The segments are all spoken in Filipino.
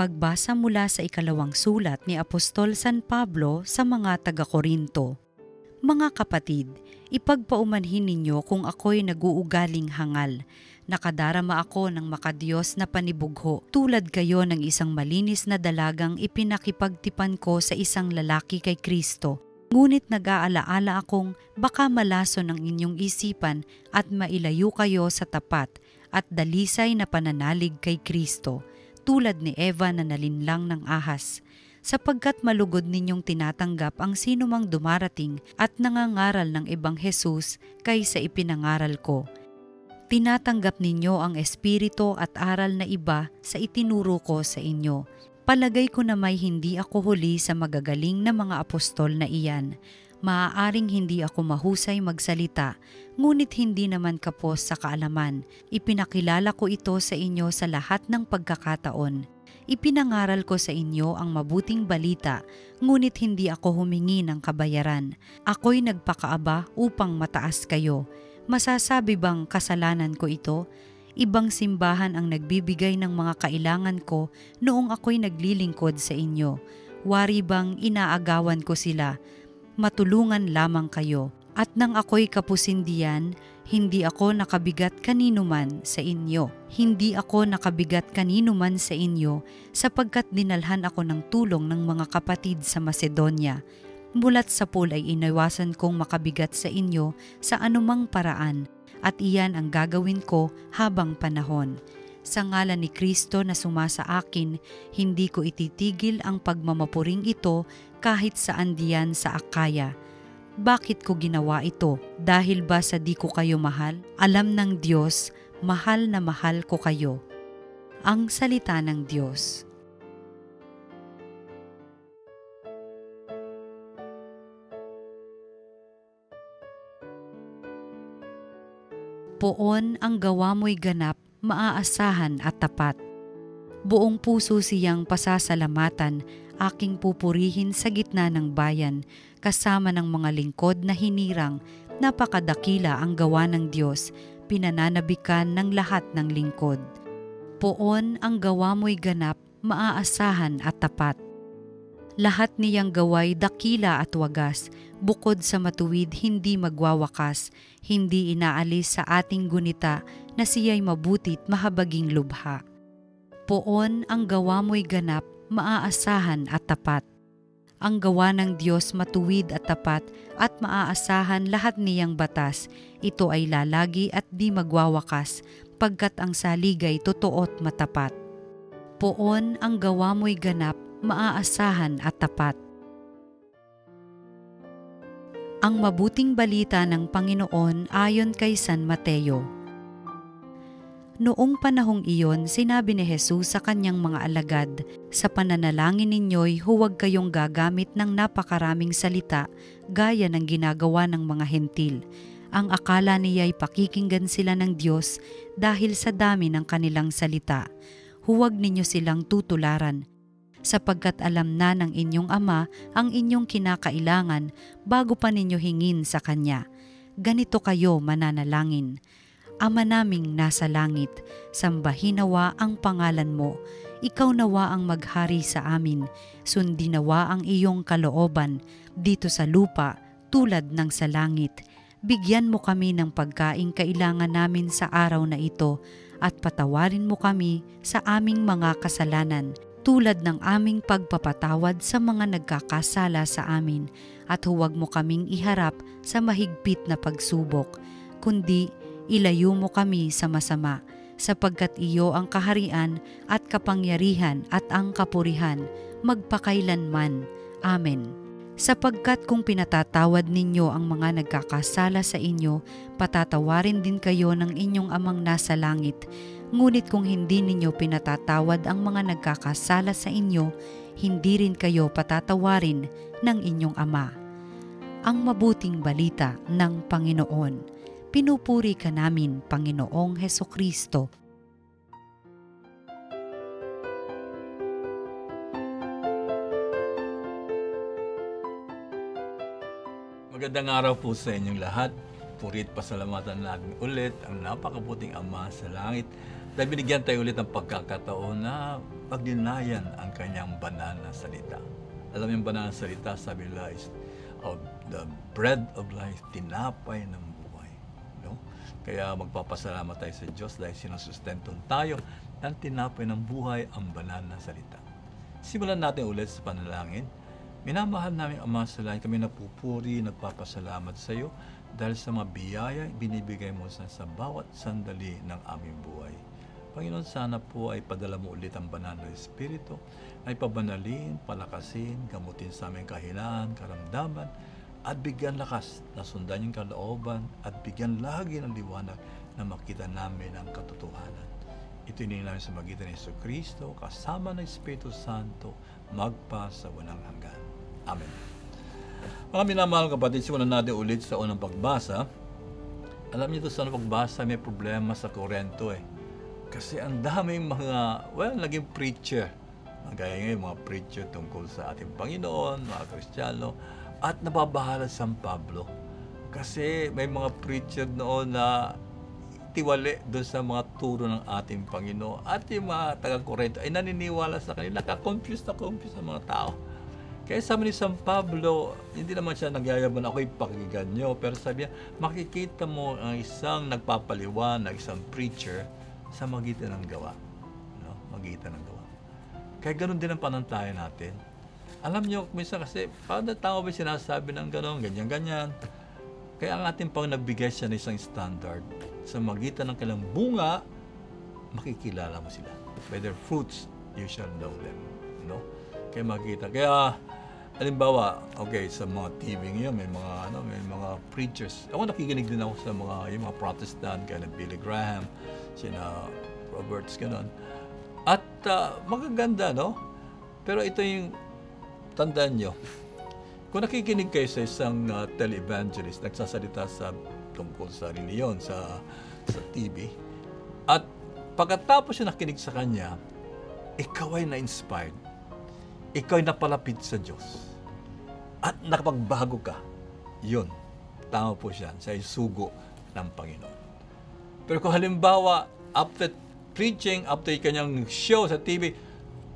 Pagbasa mula sa ikalawang sulat ni Apostol San Pablo sa mga taga-Korinto. Mga kapatid, ipagpaumanhin ninyo kung ako'y naguugaling hangal. Nakadarama ako ng makadiyos na panibugho, tulad kayo ng isang malinis na dalagang ipinakipagtipan ko sa isang lalaki kay Kristo. Ngunit nag-aalaala akong baka malason ang inyong isipan at mailayo kayo sa tapat at dalisay na pananalig kay Kristo, tulad ni Eva na nalinlang ng ahas, sapagkat malugod ninyong tinatanggap ang sinumang dumarating at nangangaral ng ibang Jesus kaysa ipinangaral ko. Tinatanggap ninyo ang espiritu at aral na iba sa itinuro ko sa inyo. Palagay ko na may hindi ako huli sa magagaling na mga apostol na iyan. Maaaring hindi ako mahusay magsalita, ngunit hindi naman kapos sa kaalaman. Ipinakilala ko ito sa inyo sa lahat ng pagkakataon. Ipinangaral ko sa inyo ang mabuting balita, ngunit hindi ako humingi ng kabayaran. Ako'y nagpakaaba upang mataas kayo. Masasabi bang kasalanan ko ito? Ibang simbahan ang nagbibigay ng mga kailangan ko noong ako'y naglilingkod sa inyo. Wari bang inaagawan ko sila? Matulungan lamang kayo. At nang ako'y kapusindihan, hindi ako nakabigat kanino man sa inyo. Hindi ako nakabigat kanino man sa inyo sapagkat dinalhan ako ng tulong ng mga kapatid sa Macedonia. Mulat sa pool ay iniwasan kong makabigat sa inyo sa anumang paraan at iyan ang gagawin ko habang panahon. Sa ngalan ni Kristo na sumasa akin, hindi ko ititigil ang pagmamapuring ito kahit saan diyan sa Akaya. Bakit ko ginawa ito? Dahil ba sa di ko kayo mahal? Alam ng Diyos, mahal na mahal ko kayo. Ang salita ng Diyos. Poon ang gawa mo'y ganap, maaasahan at tapat. Buong puso siyang pasasalamatan, aking pupurihin sa gitna ng bayan, kasama ng mga lingkod na hinirang. Napakadakila ang gawa ng Diyos, pinananabikan ng lahat ng lingkod. Poon ang gawa mo'y ganap, maaasahan at tapat. Lahat niyang gaway dakila at wagas, bukod sa matuwid hindi magwawakas, hindi inaalis sa ating gunita na siya'y mabutit mahabaging lubha. Poon ang gawa mo'y ganap, maaasahan at tapat. Ang gawa ng Diyos matuwid at tapat at maaasahan lahat niyang batas. Ito ay lalagi at di magwawakas, pagkat ang saligay totoo't matapat. Poon ang gawa mo'y ganap, maaasahan at tapat. Ang mabuting balita ng Panginoon ayon kay San Mateo. Noong panahong iyon, sinabi ni Jesus sa kanyang mga alagad, sa pananalangin ninyo'y huwag kayong gagamit ng napakaraming salita gaya ng ginagawa ng mga hentil. Ang akala niya'y pakikinggan sila ng Diyos dahil sa dami ng kanilang salita. Huwag ninyo silang tutularan, sapagkat alam na ng inyong Ama ang inyong kinakailangan bago pa ninyo hingin sa Kanya. Ganito kayo mananalangin. Ama naming nasa langit, sambahin nawa ang pangalan mo. Ikaw nawa ang maghari sa amin. Sundin nawa ang iyong kalooban dito sa lupa tulad ng sa langit. Bigyan mo kami ng pagkaing kailangan namin sa araw na ito at patawarin mo kami sa aming mga kasalanan tulad ng aming pagpapatawad sa mga nagkakasala sa amin, at huwag mo kaming iharap sa mahigpit na pagsubok, kundi ilayo mo kami sa masama, sapagkat iyo ang kaharian at kapangyarihan at ang kapurihan, magpakailanman. Amen. Sapagkat kung pinatatawad ninyo ang mga nagkakasala sa inyo, patatawarin din kayo ng inyong Amang nasa langit. Ngunit kung hindi ninyo pinatatawad ang mga nagkakasala sa inyo, hindi rin kayo patatawarin ng inyong Ama. Ang mabuting balita ng Panginoon. Pinupuri ka namin, Panginoong Hesukristo. Magandang araw po sa inyong lahat. Puri't pasalamatan natin ulit ang napakabuting Ama sa langit dahil binigyan tayo ulit ng pagkakataon na pagdinayan ang kanyang banal na salita. Alam yung banal na salita, sabi nila, is of the bread of life, tinapay ng buhay. No? Kaya magpapasalamat tayo sa Diyos dahil sinusustentong tayo ng tinapay ng buhay, ang banal na salita. Simulan natin ulit sa panalangin. Minamahal namin Ama sa langit, kami napupuri, nagpapasalamat sa iyo dahil sa mga biyaya binibigay mo sa bawat sandali ng aming buhay. Panginoon, sana po ay padala mo ulit ang banal na Espiritu, ay pabanalin, palakasin, gamutin sa aming kahinaan, karamdaman, at bigyan lakas na sundan yung kalooban, at bigyan lagi ng liwanag na makita namin ang katotohanan. Ito hinihingi namin sa magitan ni Jesucristo, kasama ng Espiritu Santo, magpa sa walang hanggan. Amen. Mga minamahal kapatid, simulan natin ulit sa unang pagbasa. Alam niyo ito, sa unang pagbasa may problema sa Korento Kasi ang daming naging preacher. Gaya ngayon, mga preacher tungkol sa ating Panginoon, mga Kristiyano, at nababahala San Pablo. Kasi may mga preacher noon na tiwali doon sa mga turo ng ating Panginoon. At yung mga taga-Korento ay naniniwala sa kanila, confused ang mga tao. Kaya sabi ni San Pablo, hindi naman siya nagyayaman, ako'y pakinggan nyo. Pero sabi niya, makikita mo ang isang nagpapaliwanag, isang preacher, sa magitan ng gawa. No? Magitan ng gawa. Kaya ganoon din ang panantayan natin. Alam nyo, minsan kasi, paano tao ba sinasabi ng gano'n, ganyan-ganyan. Kaya ang ating pang nagbigay siya ng isang standard. Sa magitan ng kailang bunga, makikilala mo sila. By their fruits, you shall know them. No? Kaya makikita. Kaya, halimbawa, okay, sa mga TV ngayon, may mga preachers. Ako nakikinig din ako sa yung mga Protestant, kaya na Billy Graham, sina Roberts, gano'n. At magaganda, no? Pero ito yung tandaan nyo. Kung nakikinig kayo sa isang tele-evangelist, nagsasalita tungkol sa reliyon, sa TV, at pagkatapos yung nakinig sa kanya, ikaw ay na-inspired. Ikaw ay napalapit sa Diyos. At nakapagbago ka. Yun. Tama po siya. Sa sugo ng Panginoon. Pero kung halimbawa, after preaching, after yung kanyang show sa TV,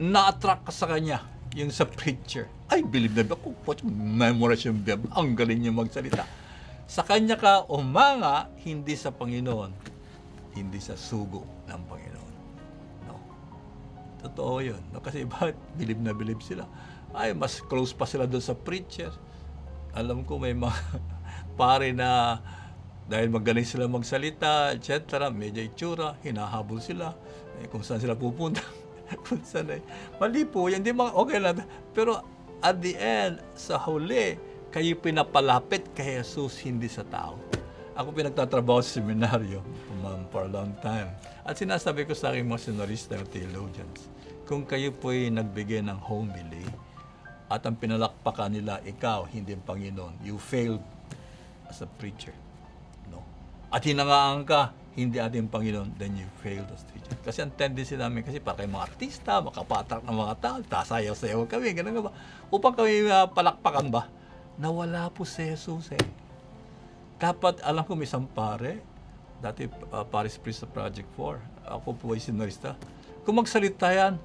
na-attract ka sa kanya, yung sa preacher. Ay, believe na ako. Memorize yung Bib. Ang galing niya magsalita. Sa kanya ka umanga, hindi sa Panginoon. Hindi sa sugo ng Panginoon. No? Totoo yun. No? Kasi bakit? Believe na believe sila. Ay, mas close pa sila doon sa preacher. Alam ko may mga pare na dahil magaling sila magsalita, etc., medyo itsura, hinahabol sila. Kung saan sila pupunta. Kung saan mali po yan. Okay lang. Pero at the end, sa huli, kayo pinapalapit kay Jesus, hindi sa tao. Ako pinagtatrabaho sa seminaryo for a long time. At sinasabi ko sa aking mga seminarista, theologians, kung kayo po'y nagbigay ng homily, at ang pinalakpakan nila, ikaw, hindi ang Panginoon, you failed as a preacher. No? At hinangaan ka, hindi ating Panginoon, then you failed as a preacher. Kasi ang tendency namin, kasi para kayong mga artista, makapatak ng mga tao, tasayaw-sayaw kami, ganun ba? Upang kami palakpakan ba? Nawala po si Jesus Dapat, alam ko may isang pare, dati Paris Priest sa Project 4, ako po ay seminarista. Kung magsalita yan,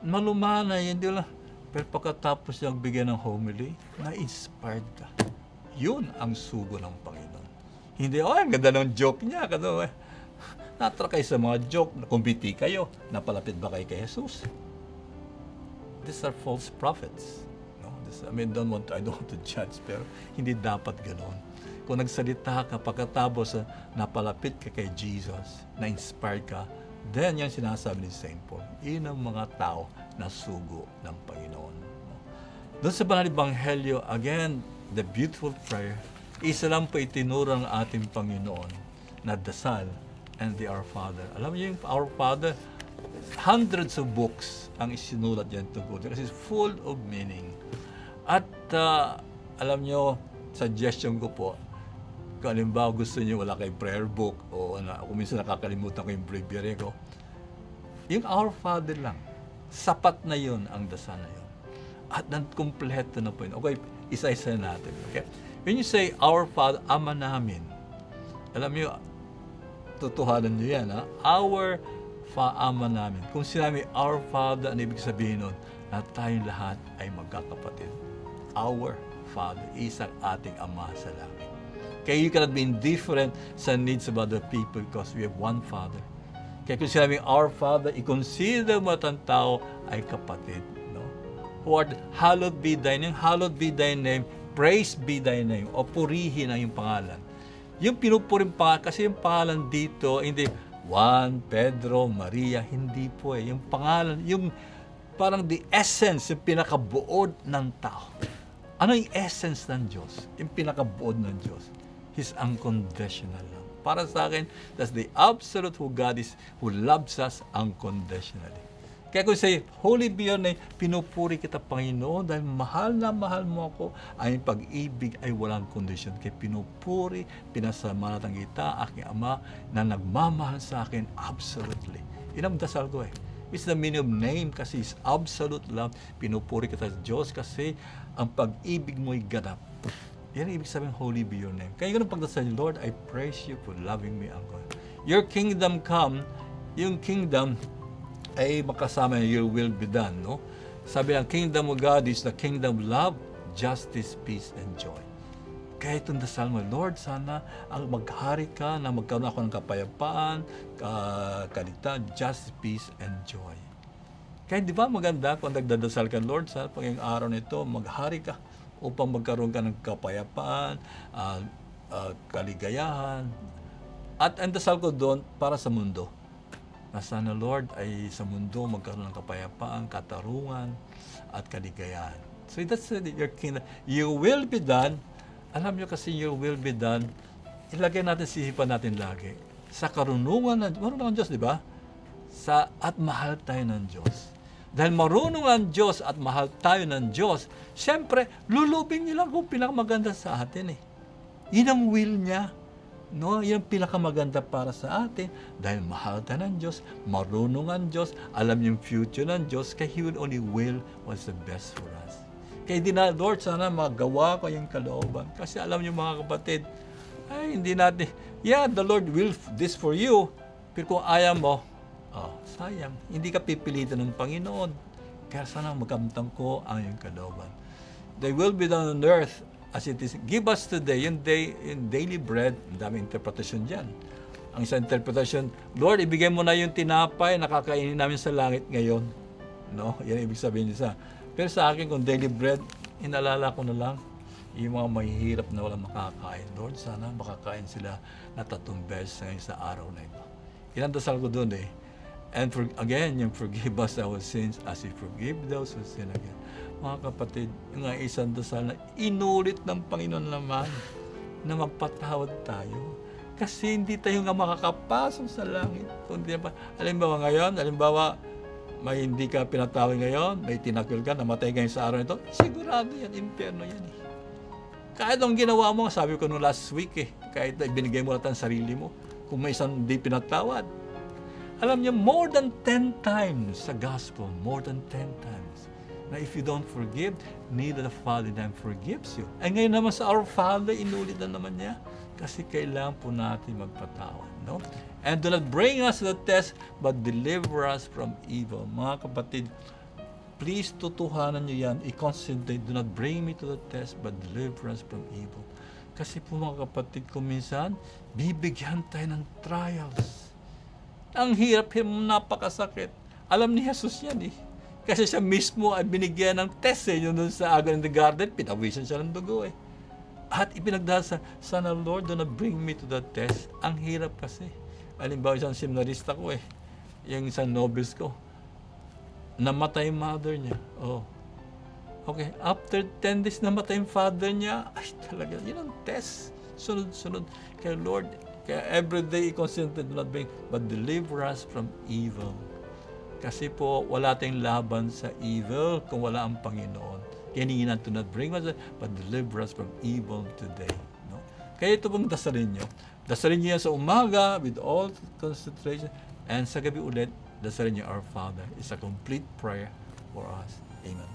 malumana, hindi lang. Pero pagkatapos niyang bigyan ng homily, na-inspired ka. Yun ang sugo ng Panginoon. Hindi, ang ganda ng joke niya. Natra kayo sa mga joke, kumbiti kayo, napalapit ba kayo kay Jesus? These are false prophets. No? I don't want to judge, pero hindi dapat ganoon. Kung nagsalita ka, pagkatapos napalapit ka kay Jesus, na-inspired ka, then yan sinasabi ni St. Paul, yun ang mga tao na sugo ng Panginoon. Doon sa Banal Ebanghelyo, again, the beautiful prayer, isa lang po itinuro ng ating Panginoon na dasal and the Our Father. Alam niyo yung Our Father, hundreds of books ang isinulat yan tungkol kasi it's full of meaning. At alam niyo, suggestion ko po, kung halimbawa gusto niyo wala kayong prayer book o kung minsan nakakalimutan ko yung breviary ko, yung Our Father lang, sapat na yun ang dasal na yun. At kumpleto na po yun. Okay, isa-isa natin. Okay? When you say, Our Father, Ama namin, alam niyo, tutuhanan niyo yan, ha? Our Ama namin. Kung sinabi Our Father, ano ibig sabihin nun? Na tayong lahat ay magkakapatid. Our Father, isang ating Ama sa langit. Kaya you cannot be indifferent sa needs of other people because we have one Father. Kaya kung sinabi Our Father, i-consider mo at ang tao ay kapatid. No? Lord, hallowed be thy name, hallowed be thy name, praise be thy name, o purihin ang iyong pangalan. Yung pinupuring pangalan, kasi yung pangalan dito, hindi Juan, Pedro, Maria, hindi po eh. Yung pangalan, yung parang the essence, yung pinakabuod ng tao. Ano yung essence ng Diyos? Yung pinakabuod ng Diyos. His unconditional love. Para sa akin, that's the absolute who God is, who loves us unconditionally. Kaya kung say, Holy be your name, pinupuri kita, Panginoon, dahil mahal na mahal mo ako, ang pag-ibig ay walang kondisyon. Kaya pinupuri, pinasalamatan kita, aking Ama, na nagmamahal sa akin absolutely. Yun ang dasal ko eh. It's the meaning of name kasi it's absolute love. Pinupuri kita sa Diyos kasi ang pag-ibig mo'y ganap. Yan ang ibig sabihin, Holy be your name. Kaya yun ang pagdasal, Lord, I praise you for loving me, Uncle. Your kingdom come, yung kingdom, ay makasama your will be done, no? Sabi ang kingdom of God is the kingdom of love, justice, peace, and joy. Kaya itong dasal mo, Lord, sana ang maghari ka na magkaroon ako ng kapayapaan, kaligtayan, justice, peace, and joy. Kaya di ba maganda kung nagdadasal ka, Lord, sa panging araw nito, maghari ka upang magkaroon ka ng kapayapaan, kaligayahan. At ang dasal ko doon para sa mundo. Na sana, Lord, ay sa mundo magkaroon ng kapayapaan, katarungan, at kaligayahan. So that's your kingdom. Your will be done. Alam nyo kasi your will be done, ilagay natin, sisipan natin lagi. Sa karunungan ng marunong ang Diyos, di ba? At mahal tayo ng Diyos. Dahil marunong ang Diyos at mahal tayo ng Diyos, siyempre, lulubin niya lang kung pinakamaganda sa atin eh. Yun ang will niya. No, yung pinakamaganda para sa atin dahil mahal tayo ng Diyos, marunong ang Diyos, alam yung future ng Diyos, kaya He will only will what's the best for us. Kaya Lord, sana magawa ko yung kalooban. Kasi alam niyo mga kapatid, ay hindi natin, yeah, the Lord will this for you, pero kung ayaw mo, sayang, hindi ka pipilitan ng Panginoon. Kaya sana magamtang ko ang yung kalooban. They will be done on earth as it is. Give us today, yung daily bread, ang daming interpretation dyan. Ang isang interpretation, Lord, ibigay mo na yung tinapay na kakainin namin sa langit ngayon. No? Yan ibig sabihin niya. Pero sa akin, kung daily bread, inalala ko na lang, yung mga mahihirap na walang makakain. Lord, sana makakain sila na 3 beses ngayon sa araw na ito. Inandasal ko doon eh. And again, yung forgive us our sins as we forgive those who sin again. Mga kapatid, yung isang dasal na inulit ng Panginoon naman na magpatawad tayo. Kasi hindi tayo nga makakapasok sa langit. Kundi ba, halimbawa, may hindi ka pinatawad ngayon, may tinakil ka, namatay ngayon sa araw nito, sigurado yan, impyerno yan eh. Kahit ang ginawa mo, sabi ko no last week eh, kahit ibinigay mo lang ang sarili mo, kung may isang hindi pinatawad. Alam niyo, more than 10 times sa gospel, more than 10 times, na if you don't forgive, neither the Father then forgives you. Ay ngayon naman sa Our Father, inulit na naman niya. Kasi kailangan po natin magpatawad. No? And do not bring us to the test, but deliver us from evil. Mga kapatid, please tutuhanan niyo yan. I-concentrate, do not bring me to the test, but deliver us from evil. Kasi po mga kapatid, kung minsan, bibigyan tayo ng trials. Ang hirap, napakasakit. Alam ni Jesus yan eh. Kasi siya mismo ay binigyan ng test eh. Yung doon sa Agony in the Garden, pinawisan siya ng dugo eh. At ipinagdasa, sana Lord, do not bring me to that test. Ang hirap kasi. Halimbawa, isang seminarista ko eh. Yung isang novice ko. Namatay yung mother niya. Oh. Okay, after 10 days namatay yung father niya. Ay talaga, yun ang test. Sunod-sunod. Kaya Lord, kaya everyday i-concentrate, do not bring, but deliver us from evil. Kasi po, wala tayong laban sa evil kung wala ang Panginoon. Kaya hingin to not bring us, but deliver us from evil today. No? Kaya ito pong dasalin nyo. Dasalin nyo yan sa umaga with all concentration. And sa gabi ulit, dasalin nyo Our Father. It's a complete prayer for us. Amen.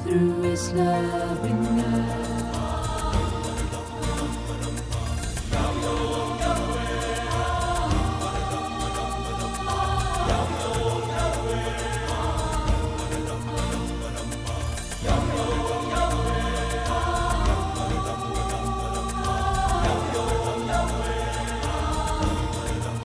through His loving love.